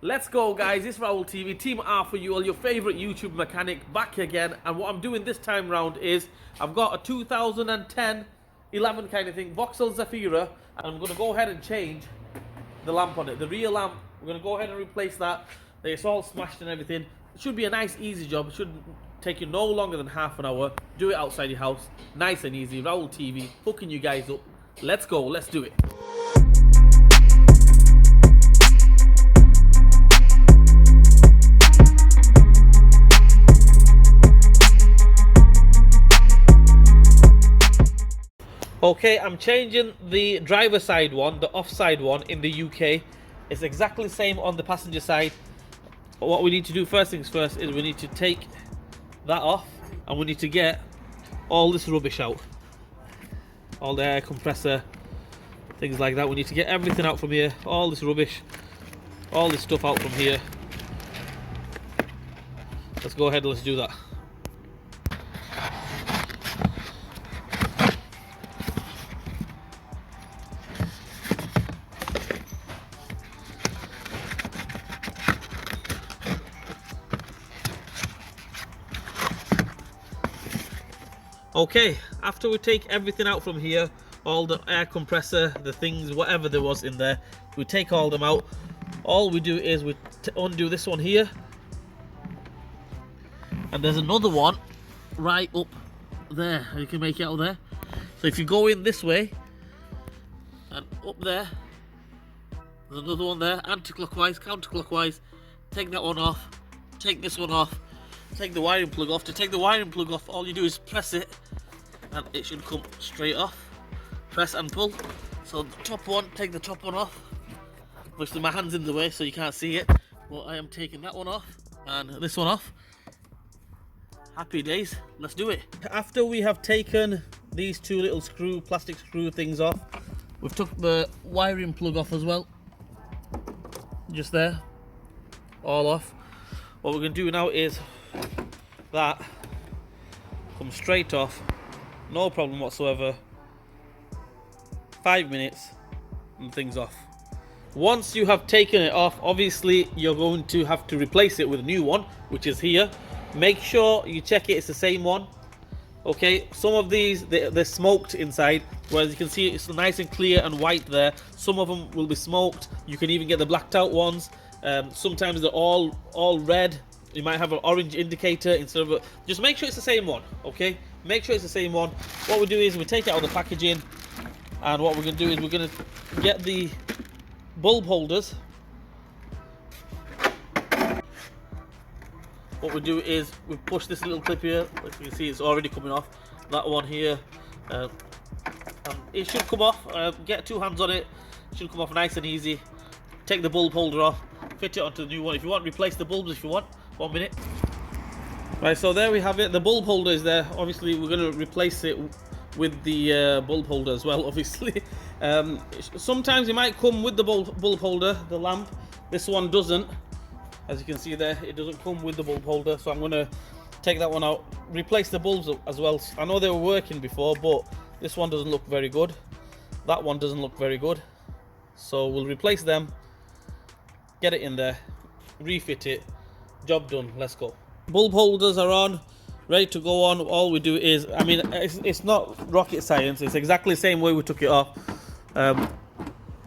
Let's go, guys. It's Vauxhall TV, Team R for you, all your favourite YouTube mechanic, back again. And what I'm doing this time round is I've got a 2010, 11 kind of thing, Vauxhall Zafira, and I'm going to go ahead and change the lamp on it. The rear lamp, we're going to go ahead and replace that. It's all smashed and everything. It should be a nice, easy job. It shouldn't take you no longer than half an hour. Do it outside your house, nice and easy. Vauxhall TV, hooking you guys up. Let's go, let's do it. Okay, I'm changing the driver side one, the offside one in the UK. It's exactly the same on the passenger side. But what we need to do first things first is we need to take that off and we need to get all this rubbish out. All the air compressor, things like that. We need to get everything out from here, all this rubbish, all this stuff out from here. Let's go ahead and let's do that. Okay, after we take everything out from here, all the air compressor, the things, whatever there was in there, we take all them out. All we do is we undo this one here, and there's another one right up there. You can make it out there. So if you go in this way and up there, there's another one there, anti-clockwise, counterclockwise. Take that one off, take this one off, take the wiring plug off. To take the wiring plug off, all you do is press it and it should come straight off. Press and pull. So the top one, take the top one off. Obviously my hand's in the way so you can't see it, but I am taking that one off and this one off. Happy days, let's do it. After we have taken these two little plastic screw things off, we've took the wiring plug off as well. Just there, all off. What we're going to do now is that comes straight off, no problem whatsoever. 5 minutes and things off. Once you have taken it off, obviously you're going to have to replace it with a new one, which is here. Make sure you check it's the same one. Okay, some of these they're smoked inside, whereas you can see it's nice and clear and white there. Some of them will be smoked. You can even get the blacked out ones. Sometimes they're all red. You might have an orange indicator instead of just make sure it's the same one. Okay, make sure it's the same one. What we do is we take it out of the packaging, and what we're going to do is we're going to get the bulb holders. What we do is we push this little clip here. As you can see, it's already coming off. That one here, and it should come off. Get two hands on it. It should come off nice and easy. Take the bulb holder off, fit it onto the new one. If you want, replace the bulbs if you want. 1 minute. Right, so there we have it. The bulb holder is there. Obviously, we're going to replace it with the bulb holder as well, obviously. Sometimes it might come with the bulb holder, the lamp. This one doesn't. As you can see there, it doesn't come with the bulb holder, so I'm going to take that one out, replace the bulbs as well. I know they were working before, but this one doesn't look very good. That one doesn't look very good. So we'll replace them, get it in there, refit it, job done, let's go. Bulb holders are on, ready to go on. All we do is, I mean, it's not rocket science, it's exactly the same way we took it off.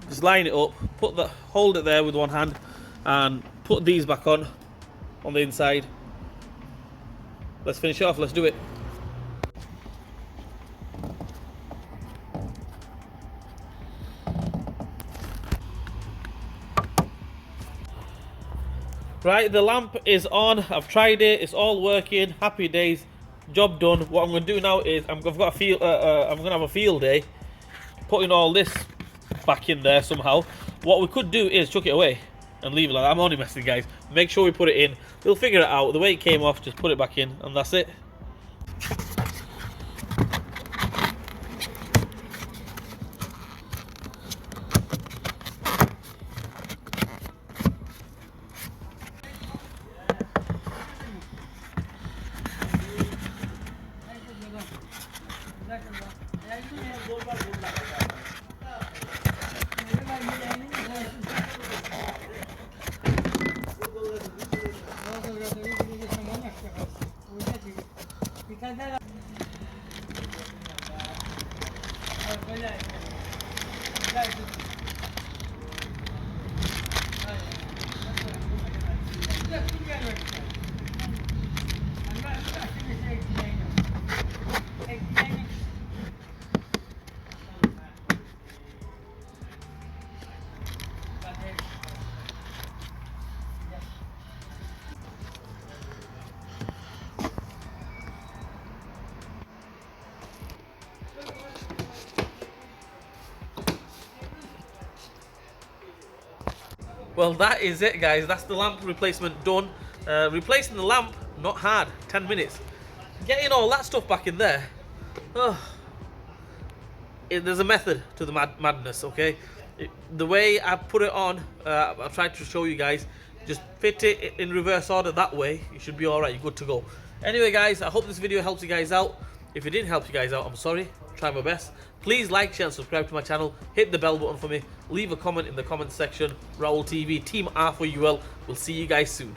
Just line it up, hold it there with one hand, and put these back on the inside. Let's finish it off, let's do it. Right, the lamp is on. I've tried it. It's all working. Happy days. Job done. What I'm going to do now is I'm going to have a field day, putting all this back in there somehow. What we could do is chuck it away and leave it like that. I'm only messing, guys. Make sure we put it in. We'll figure it out. The way it came off, just put it back in, and that's it. Well, that is it, guys. That's the lamp replacement done. Replacing the lamp, not hard. 10 minutes. Getting all that stuff back in there. Oh. There's a method to the madness, okay? The way I put it on, I've tried to show you guys. Just fit it in reverse order that way. You should be alright. You're good to go. Anyway, guys, I hope this video helps you guys out. If it didn't help you guys out, I'm sorry. Try my best. Please like, share, and subscribe to my channel. Hit the bell button for me. Leave a comment in the comment section. Raul TV, Team R for UL. We'll see you guys soon.